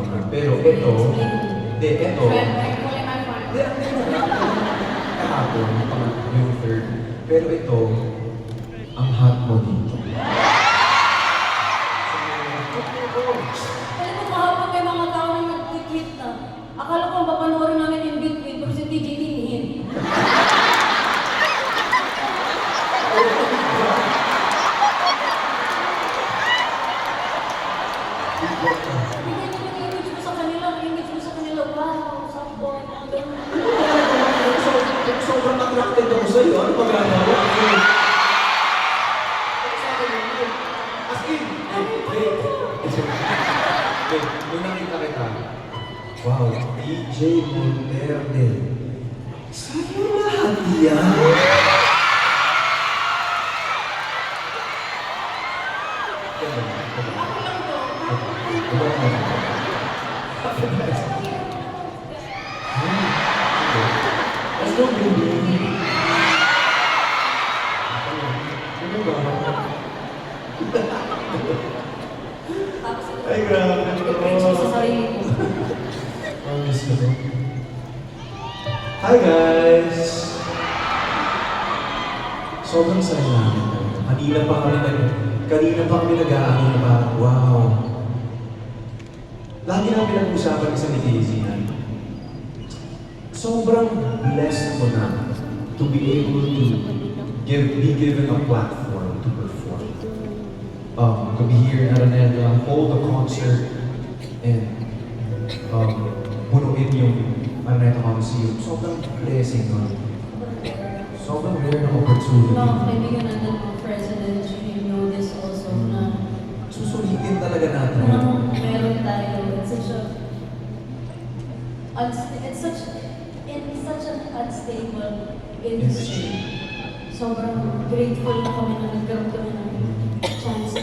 Pero ito, hindi, ito, hindi, kahapon, yung third. Pero ito, ang hot mo dito. Alam mo, kahapon may mga tao na nag-tweet na. Akala ko ang papanoorin namin in between, pero si DJ Linihin. Bigay naman yung image mo sa kanila, wow, softball, ang ganun. Sobrang attracted ako sa'yo. Ano ba gagawa? As in, nung nakita kita, wow, DJ Monterde. Sa'yo lahat yan? Ano baby? Ano ba? Tapos ito, Ay, grabe. nag-preach ko sa sarili ko. Ang miss ko to. Hi guys! Sobrang saya namin. Kanina pa kami nag-aangin na parang, wow. Lagi namin pinag-usapan isa ni Daisy na sobrang blessed mo na to be able to be given a platform to perform. To be here in Araneta, hold the concert, and punuin yung Araneta Coliseum. Sobrang blessing nun. Sobrang rare na opportunity. Mga kaibigan natin mga president, you know this also na Susulitin talaga natin. meron tayo. It's such an unstable industry. Sobrang grateful na kami na nagkaroon kami ng chance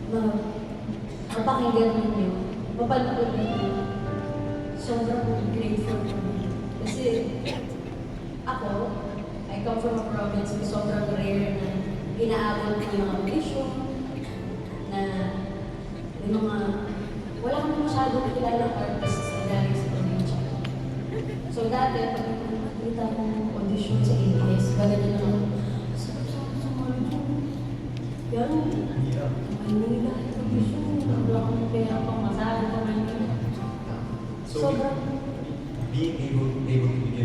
na mapakinggan ninyo, mapanood ninyo. Sobrang grateful kami. Kasi ako, I come from a province na sobrang rare na inaabot ko yung audition, na yung mga, wala kami masyadong kilalang artists na galing sa probinsya. So dati, pag nakita akong audition sa ABS, ganyan na lang, sarap sa Marjo. Yan, Manila, audition, wala akong pera pang masahan pa Manila. So, being able to